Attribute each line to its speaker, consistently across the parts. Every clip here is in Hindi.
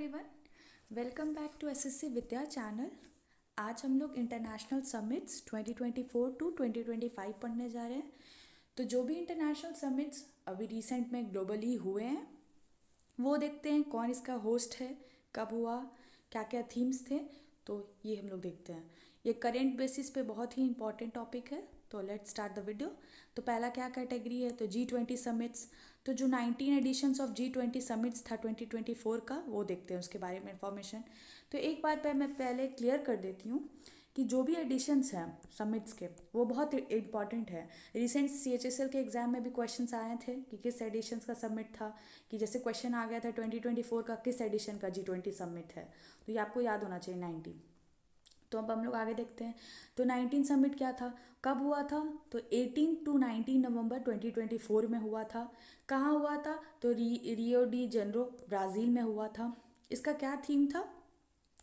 Speaker 1: Everyone, welcome back to SSC Vidya channel. आज हम लोग इंटरनेशनल समिट्स 2024 टू 2025 पढ़ने जा रहे हैं। तो जो भी इंटरनेशनल समिट्स अभी रिसेंट में ग्लोबली हुए हैं वो देखते हैं, कौन इसका होस्ट है, कब हुआ, क्या क्या थीम्स थे। तो ये हम लोग देखते हैं। ये करेंट बेसिस पे बहुत ही इंपॉर्टेंट टॉपिक है। तो लेट्स स्टार्ट द वीडियो। तो पहला क्या कैटेगरी है, तो G20 समिट्स। तो जो 19 एडिशंस ऑफ G20 समिट्स था 2024 का, वो देखते हैं, उसके बारे में इंफॉर्मेशन। तो एक बात मैं पहले क्लियर कर देती हूँ कि जो भी एडिशंस हैं समिट्स के वो बहुत इंपॉर्टेंट है। रिसेंट CHSL के एग्जाम में भी क्वेश्चंस आए थे कि किस एडिशंस का समिट था, कि जैसे क्वेश्चन आ गया था 2024 का किस एडिशन का G20 समिट है, तो ये आपको याद होना चाहिए 19। तो अब हम लोग आगे देखते हैं। तो 19 समिट क्या था, कब हुआ था, तो 18 टू 19 नवंबर 2024 में हुआ था। कहाँ हुआ था, तो रियो डी जेनरो ब्राज़ील में हुआ था। इसका क्या थीम था,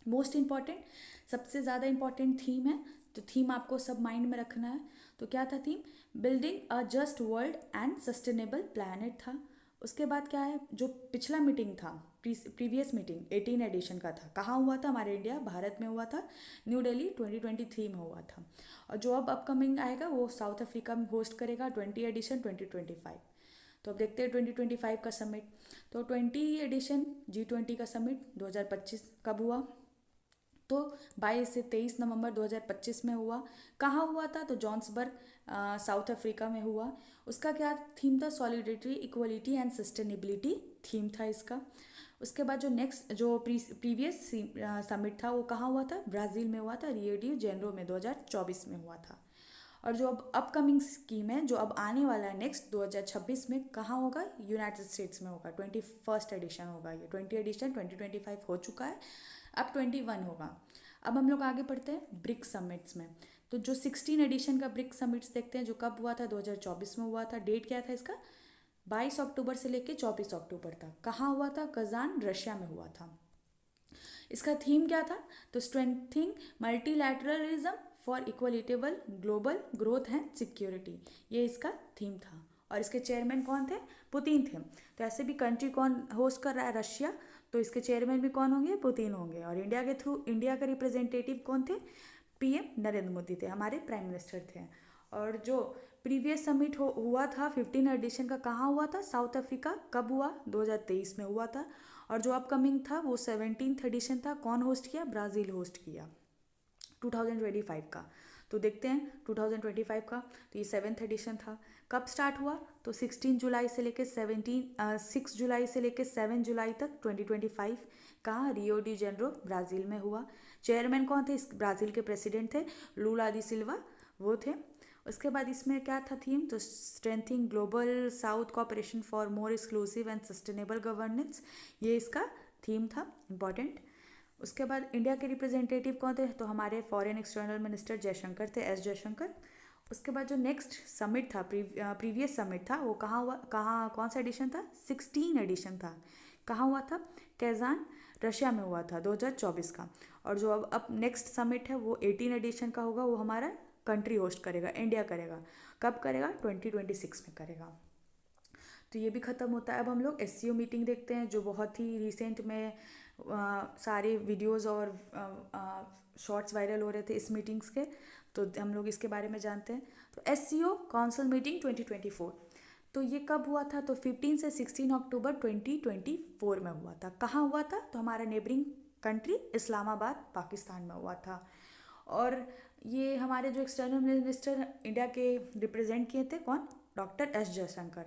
Speaker 1: मोस्ट इम्पॉर्टेंट, सबसे ज़्यादा इम्पॉर्टेंट थीम है, तो थीम आपको सब माइंड में रखना है। तो क्या था theme, building a just world and sustainable planet था। उसके बाद क्या है, जो पिछला मीटिंग था, प्रीवियस मीटिंग 18 एडिशन का था, कहाँ हुआ था, हमारे इंडिया भारत में हुआ था, न्यू दिल्ली 2023 में हुआ था। और जो अब अपकमिंग आएगा वो साउथ अफ्रीका में होस्ट करेगा 20 एडिशन 2025। तो अब देखते हैं 2025 का समिट। तो 20 एडिशन G20 का समिट 2025 कब हुआ, तो 22 से 23 नवंबर 2025 में हुआ। कहाँ हुआ था, तो जॉन्सबर्ग साउथ अफ्रीका में हुआ। उसका क्या थीम था, solidarity, equality and sustainability theme था इसका। उसके बाद जो नेक्स्ट जो प्रीवियस समिट था वो कहाँ हुआ था, ब्राज़ील में हुआ था, रियो डी जेनेरो में 2024 में हुआ था। और जो अब अपकमिंग स्कीम है, जो अब आने वाला है नेक्स्ट 2026 में, कहाँ होगा, यूनाइटेड स्टेट्स में होगा, 21st एडिशन होगा। ये 20 एडिशन 2025 हो चुका है, अब 21 होगा। अब हम लोग आगे बढ़ते हैं ब्रिक्स समिट्स में। तो जो 16 एडिशन का ब्रिक्स समिट्स देखते हैं, जो कब हुआ था, 2024 में हुआ था। डेट क्या था इसका, 22 अक्टूबर से लेकर 24 अक्टूबर तक। कहाँ हुआ था, कजान रशिया में हुआ था। इसका थीम क्या था, तो strengthening multilateralism for equitable global growth and security, ये इसका थीम था। और इसके चेयरमैन कौन थे, पुतिन थे। तो ऐसे भी कंट्री कौन होस्ट कर रहा है, रशिया, तो इसके चेयरमैन भी कौन होंगे, पुतिन होंगे। और इंडिया के थ्रू इंडिया के रिप्रेजेंटेटिव कौन थे, PM नरेंद्र मोदी थे, हमारे प्राइम मिनिस्टर थे। और जो प्रीवियस समिट हुआ था 15 एडिशन का, कहाँ हुआ था, साउथ अफ्रीका। कब हुआ, 2023 में हुआ था। और जो अपकमिंग था वो 17th एडिशन था, कौन होस्ट किया, ब्राज़ील होस्ट किया 2025 का। तो देखते हैं 2025 का, तो ये 7th एडिशन था। कब स्टार्ट हुआ, तो 16 जुलाई से लेकर 6 जुलाई से लेकर 7 जुलाई तक 2025। कहाँ, रियो डी जेनेरो ब्राज़ील में हुआ। चेयरमैन कौन थे, इस ब्राज़ील के प्रेसिडेंट थे लूला दी सिल्वा, वो थे। उसके बाद इसमें क्या था थीम, तो strengthening global south cooperation for more exclusive and sustainable governance, ये इसका थीम था, इम्पॉर्टेंट। उसके बाद इंडिया के रिप्रेजेंटेटिव कौन थे, तो हमारे फॉरेन एक्सटर्नल मिनिस्टर जयशंकर थे, S जयशंकर। उसके बाद जो नेक्स्ट समिट था, प्रीवियस समिट था, वो कहाँ हुआ, कहाँ कौन सा एडिशन था, 16 एडिशन था। कहाँ हुआ था, कैजान रशिया में हुआ था 2024 का। और जो अब नेक्स्ट समिट है वो 18 एडिशन का होगा, वो हमारा कंट्री होस्ट करेगा, इंडिया करेगा। कब करेगा, 2026 में करेगा। तो ये भी ख़त्म होता है। अब हम लोग SCO मीटिंग देखते हैं, जो बहुत ही रिसेंट में सारे वीडियोस और शॉर्ट्स वायरल हो रहे थे इस मीटिंग्स के, तो हम लोग इसके बारे में जानते हैं। तो SCO काउंसिल मीटिंग 2024, तो ये कब हुआ था, तो 15 से 16 अक्टूबर 2024 में हुआ था। कहाँ हुआ था, तो हमारा नेबरिंग कंट्री इस्लामाबाद पाकिस्तान में हुआ था। और ये हमारे जो एक्सटर्नल मिनिस्टर इंडिया के रिप्रेजेंट किए थे, कौन, डॉक्टर S जयशंकर।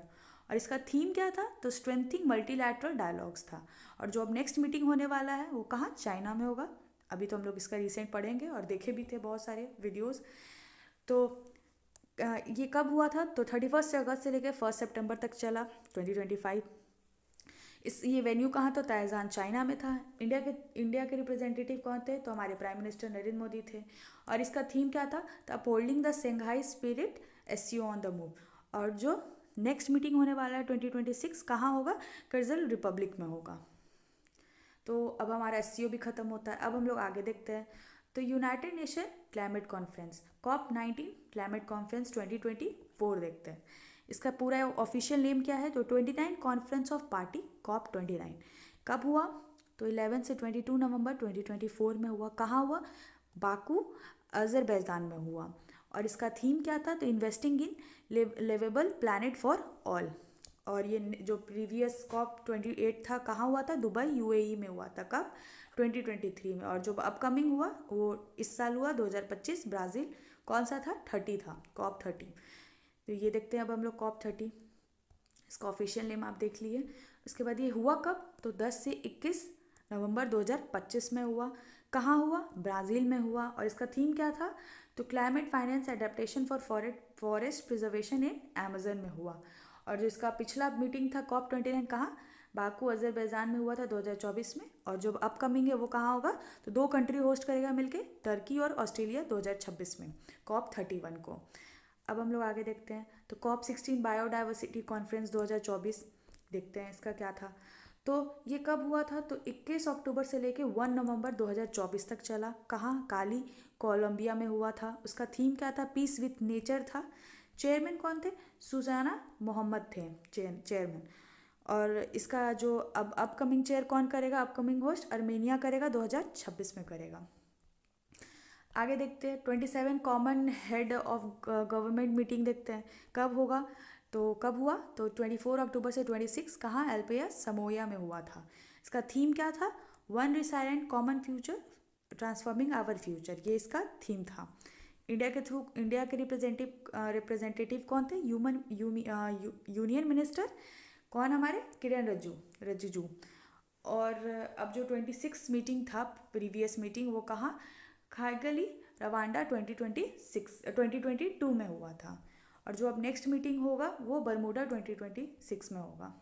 Speaker 1: और इसका थीम क्या था, तो स्ट्रेंथिंग मल्टीलैटरल डायलॉग्स था। और जो अब नेक्स्ट मीटिंग होने वाला है वो कहाँ, चाइना में होगा। अभी तो हम लोग इसका रिसेंट पढ़ेंगे और देखे भी थे बहुत सारे वीडियोस। तो ये कब हुआ था, तो 31 अगस्त से लेकर 1 सितंबर तक चला 2025। ये वेन्यू कहाँ, तो ताइवान चाइना में था। इंडिया के रिप्रेजेंटेटिव कौन थे, तो हमारे प्राइम मिनिस्टर नरेंद्र मोदी थे। और इसका थीम क्या था, तो upholding the Shanghai spirit, SCO on the move. और जो नेक्स्ट मीटिंग होने वाला है 2026, कहाँ होगा, कर्जल रिपब्लिक में होगा। तो अब हमारा SCO भी ख़त्म होता है। अब हम लोग आगे देखते हैं। तो United nation climate conference, COP19 climate conference 2024 देखते हैं। इसका पूरा ऑफिशियल नेम क्या है, तो 29 कॉन्फ्रेंस ऑफ पार्टी COP29। कब हुआ, तो 11 से 22 नवंबर 2024 में हुआ। कहाँ हुआ? बाकू, अजरबैजान में हुआ। और इसका थीम क्या था? तो investing in livable planet for all. और ये जो प्रीवियस COP28 था कहाँ हुआ था? दुबई, UAE में हुआ था। कब? 2023 में। और जो अपकमिंग हुआ वो इस साल हुआ 2025 ब्राज़ील। कौन सा था? 30 था, COP30। तो ये देखते हैं अब हम लोग COP30, इसका ऑफिशियल नेम आप देख लिए। उसके बाद ये हुआ कब? तो 10 से 21 नवंबर 2025 में हुआ। कहाँ हुआ? ब्राज़ील में हुआ। और इसका थीम क्या था? तो climate finance adaptation for forest preservation in Amazon में हुआ। और जो इसका पिछला मीटिंग था COP29 कहाँ? बाकू, अजरबैजान में हुआ था 2024 में। और जो अपकमिंग है वो कहाँ होगा? तो 2 कंट्री होस्ट करेगा मिलके, टर्की और ऑस्ट्रेलिया, 2026 में COP31 को। अब हम लोग आगे देखते हैं। तो COP16 बायोडाइवर्सिटी कॉन्फ्रेंस 2024 देखते हैं इसका क्या था। तो ये कब हुआ था? तो 21 अक्टूबर से लेके 1 नवंबर 2024 तक चला। कहाँ? काली, कोलंबिया में हुआ था। उसका थीम क्या था? पीस विथ नेचर था। चेयरमैन कौन थे? सुजाना मोहम्मद थे चेयरमैन। और इसका जो अब अपकमिंग चेयर कौन करेगा? अपकमिंग होस्ट अर्मेनिया करेगा, 2026 में करेगा। आगे देखते हैं 27 common head of government meeting देखते हैं कब होगा। तो कब हुआ? तो 24 अक्टूबर से 26 कहाँ? LPS समोया में हुआ था। इसका थीम क्या था? One resilient common future transforming our future, ये इसका थीम था। इंडिया के रिप्रेजेंटेटिव कौन थे? यूनियन मिनिस्टर कौन? हमारे किरण रिजिजू। और अब जो 26 मीटिंग था, प्रीवियस मीटिंग, वो कहाँ? खागली, रवांडा, 2022 में हुआ था। और जो अब नेक्स्ट मीटिंग होगा वो बरमूडा 2026 में होगा।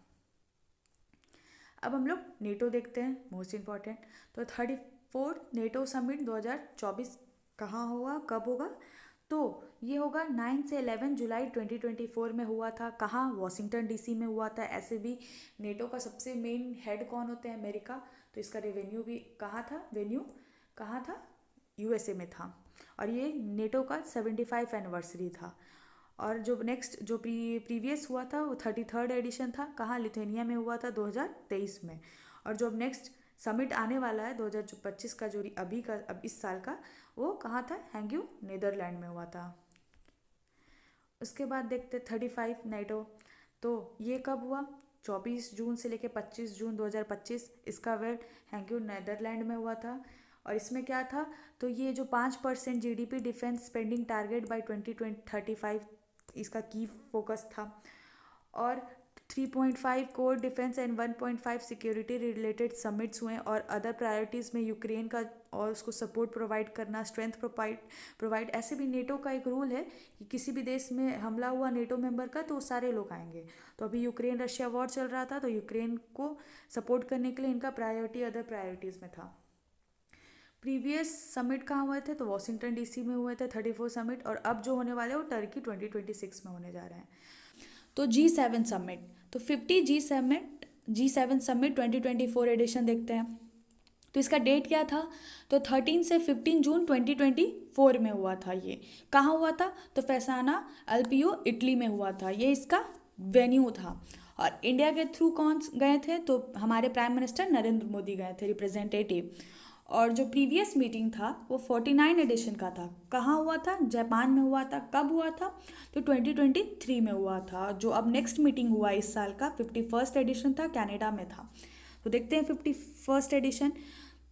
Speaker 1: अब हम लोग नेटो देखते हैं, मोस्ट इम्पॉर्टेंट। तो 34 नेटो समिट 2024 कहाँ होगा, कब होगा? तो ये होगा 9 से 11 जुलाई 2024 में हुआ था। कहाँ? वॉशिंगटन DC में हुआ था। ऐसे भी नेटो का सबसे मेन हेड कौन होते हैं? अमेरिका। तो इसका वेन्यू कहाँ था? USA में था। और ये नेटो का 75 एनिवर्सरी था। और जो नेक्स्ट जो प्रीवियस हुआ था वो 33rd एडिशन था। कहाँ? लिथुआनिया में हुआ था 2023 में। और जो अब नेक्स्ट समिट आने वाला है 2025 का, जो अभी का अब इस साल का, वो कहाँ था? हैंग्यू, नीदरलैंड में हुआ था। उसके बाद देखते 35 नेटो। तो ये कब हुआ? 24 जून से लेकर 25 जून 2025। इसका वेट हैंग्यू, नीदरलैंड में हुआ था। और इसमें क्या था? तो ये जो 5% GDP defence spending target by 2035 इसका की फोकस था। और 3.5 core defence and 1.5 security related summits हुए। और अदर प्रायोरिटीज़ में यूक्रेन का और उसको सपोर्ट प्रोवाइड करना, स्ट्रेंथ प्रोवाइड। ऐसे भी नेटो का एक रूल है कि किसी भी देश में हमला हुआ नेटो मेंबर का तो सारे लोग आएंगे। तो अभी यूक्रेन रशिया वॉर चल रहा था, तो यूक्रेन को सपोर्ट करने के लिए इनका प्रायोरिटी अदर प्रायोरिटीज़ में था। प्रीवियस समिट कहाँ हुए थे? तो वॉशिंगटन DC में हुए थे 34 समिट। और अब जो होने वाले हैं वो टर्की 2026 में होने जा रहे हैं। तो G7 समिट, तो 50 G7 समिट 2024 एडिशन देखते हैं। तो इसका डेट क्या था? तो 13 से 15 जून 2024 में हुआ था। ये कहाँ हुआ था? तो फैसाना अल्पियो, इटली में हुआ था। ये इसका वेन्यू था। और इंडिया के थ्रू कौन गए थे? तो हमारे प्राइम मिनिस्टर नरेंद्र मोदी गए थे, रिप्रेजेंटेटिव। और जो प्रीवियस मीटिंग था वो 49 एडिशन का था। कहाँ हुआ था? जापान में हुआ था। कब हुआ था? तो 2023 में हुआ था। जो अब नेक्स्ट मीटिंग हुआ इस साल का 51st एडिशन था, कनाडा में था। तो देखते हैं 51st एडिशन।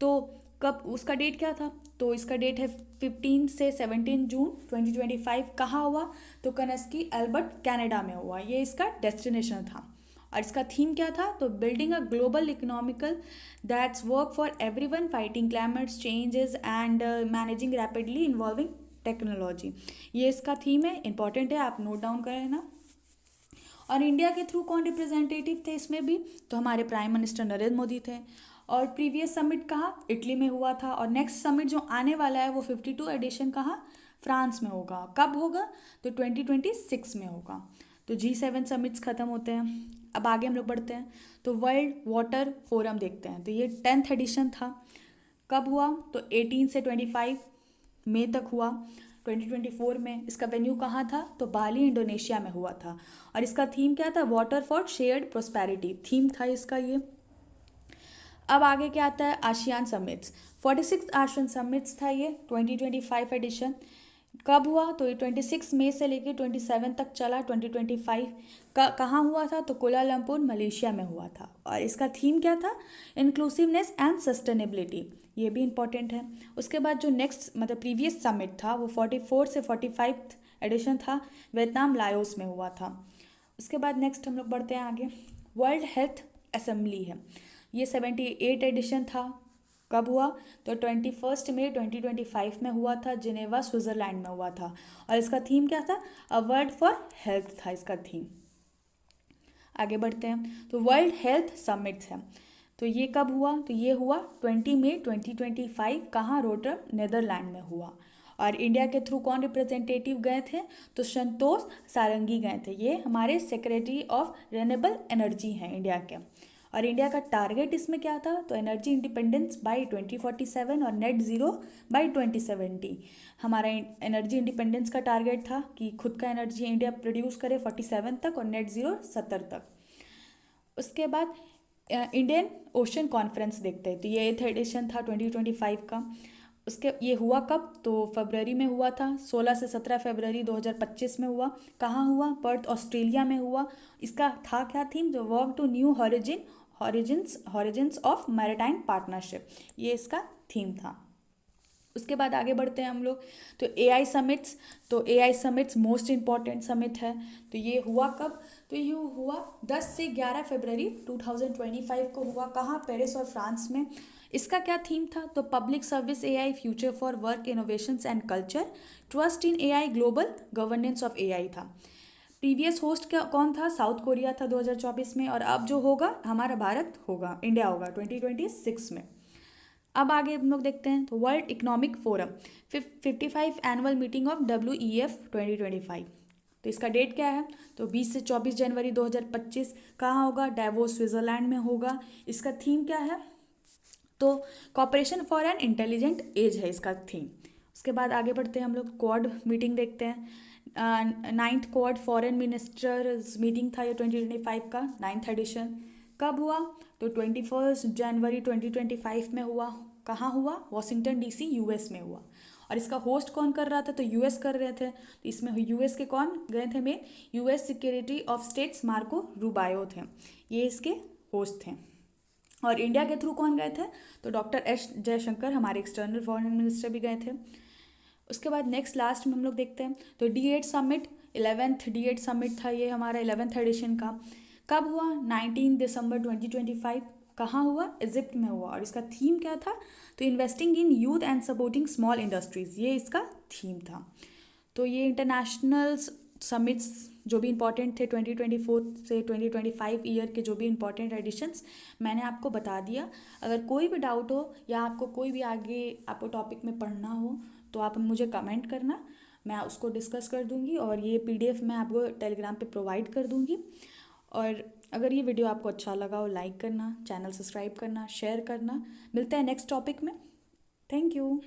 Speaker 1: तो कब? उसका डेट क्या था? तो इसका डेट है 15 से 17 जून 2025। कहाँ हुआ? तो कनस्की, अल्बर्ट, कनाडा में हुआ। ये इसका डेस्टिनेशन था। और इसका थीम क्या था? तो building a global economical that's work for everyone, fighting climate changes and managing rapidly involving technology. ये इसका थीम है, इंपॉर्टेंट है, आप नोट डाउन करें ना। और इंडिया के थ्रू कौन रिप्रेजेंटेटिव थे इसमें भी? तो हमारे प्राइम मिनिस्टर नरेंद्र मोदी थे। और प्रीवियस समिट कहाँ? इटली में हुआ था। और नेक्स्ट समिट जो आने वाला है वो 52 एडिशन कहाँ? फ्रांस में होगा। कब होगा? तो 2026 में होगा। तो G7 समिट्स ख़त्म होते हैं। अब आगे हम लोग बढ़ते हैं। तो वर्ल्ड वाटर फोरम देखते हैं। तो ये 10th एडिशन था। कब हुआ? तो 18 से 25 मई तक हुआ 2024 में। इसका वेन्यू कहाँ था? तो बाली, इंडोनेशिया में हुआ था। और इसका थीम क्या था? Water for shared prosperity theme था इसका ये। अब आगे क्या आता है, आसियान समिट्स। 46 आसियान समिट्स था ये 2025 एडिशन। कब हुआ, तो ये 26 मई से लेकर 27 तक चला 2025 का। कहाँ हुआ था, तो कुलालमपुर मलेशिया में हुआ था। और इसका थीम क्या था, इंक्लूसिवनेस एंड सस्टेनेबिलिटी, ये भी इम्पॉर्टेंट है। उसके बाद जो नेक्स्ट मतलब प्रीवियस समिट था वो 44 से 45 एडिशन था, वियतनाम लाओस में हुआ था। उसके बाद नेक्स्ट हम लोग बढ़ते हैं आगे, वर्ल्ड हेल्थ असेंबली है, ये 78 एडिशन था। कब हुआ, तो 21 मई 2025 में हुआ था, जिनेवा स्विट्ज़रलैंड में हुआ था। और इसका थीम क्या था, अ वर्ड फॉर हेल्थ था इसका थीम। आगे बढ़ते हैं, तो वर्ल्ड हेल्थ समिट्स है, तो ये कब हुआ, तो ये हुआ 20 मई 2025, कहाँ, रोटरडम नीदरलैंड में हुआ। और इंडिया के थ्रू कौन रिप्रेजेंटेटिव गए थे, तो संतोष सारंगी गए थे, ये हमारे सेक्रेटरी ऑफ रिन्यूएबल एनर्जी हैं इंडिया के। और इंडिया का टारगेट इसमें क्या था, तो एनर्जी इंडिपेंडेंस बाय 2047 और नेट ज़ीरो बाय 2070। हमारा एनर्जी इंडिपेंडेंस का टारगेट था कि खुद का एनर्जी इंडिया प्रोड्यूस करे 47 तक और नेट ज़ीरो 70 तक। उसके बाद इंडियन ओशन कॉन्फ्रेंस देखते हैं, तो ये 8th एडिशन था 2025 का। उसके ये हुआ कब, तो फरवरी में हुआ था, 16 से 17 फरवरी 2025 में हुआ। कहाँ हुआ, पर्थ ऑस्ट्रेलिया में हुआ। इसका था क्या थीम, जो work to new horizons of maritime partnership, ये इसका थीम था। उसके बाद आगे बढ़ते हैं हम लोग, तो एआई समिट्स, तो AI summits most important summit है। तो ये हुआ कब, तो ये हुआ 10 से 11 फरवरी 2025 को हुआ। कहाँ, पेरिस और फ्रांस में। इसका क्या थीम था, तो public service AI, future for work, innovations and culture, trust in AI, global governance of AI था। प्रीवियस होस्ट क्या कौन था, साउथ कोरिया था 2024 में। और अब जो होगा हमारा भारत होगा, इंडिया होगा 2026 में। अब आगे हम लोग देखते हैं, तो world economic forum 55 annual meeting of WEF 2025, तो इसका डेट क्या है, तो 20 से 24 जनवरी 2025। कहाँ होगा, डावोस स्विट्ज़रलैंड में होगा। इसका थीम क्या है, तो cooperation for an intelligent age है इसका थीम। उसके बाद आगे बढ़ते हैं हम लोग, क्वाड मीटिंग देखते हैं। 9th quad foreign ministers meeting था ये 2025 का 9th एडिशन। कब हुआ, तो 21 जनवरी 2025 में हुआ। कहाँ हुआ, वाशिंगटन DC US में हुआ। और इसका होस्ट कौन कर रहा था, तो US कर रहे थे। तो इसमें US के कौन गए थे में, US security of states Marco Rubio थे, ये इसके होस्ट थे। और इंडिया के थ्रू कौन गए थे, तो डॉक्टर S जयशंकर हमारे एक्सटर्नल फॉरेन मिनिस्टर भी गए थे। उसके बाद नेक्स्ट लास्ट में हम लोग देखते हैं, तो D8 summit, 11th D8 summit था ये हमारा 11th एडिशन का। कब हुआ, 19 दिसंबर 2025। कहाँ हुआ, इजिप्ट में हुआ। और इसका थीम क्या था, तो investing in youth and supporting small industries, ये इसका थीम था। तो ये इंटरनेशनल समिट्स जो भी इम्पॉर्टेंट थे 2024 से 2025 ईयर के जो भी इम्पॉर्टेंट एडिशंस मैंने आपको बता दिया। अगर कोई भी डाउट हो या आपको कोई भी आगे आपको टॉपिक में पढ़ना हो तो आप मुझे कमेंट करना, मैं उसको डिस्कस कर दूंगी। और ये PDF मैं आपको टेलीग्राम पे प्रोवाइड कर दूंगी। और अगर ये वीडियो आपको अच्छा लगा हो, लाइक करना, चैनल सब्सक्राइब करना, शेयर करना। मिलते हैं नेक्स्ट टॉपिक में। Thank you.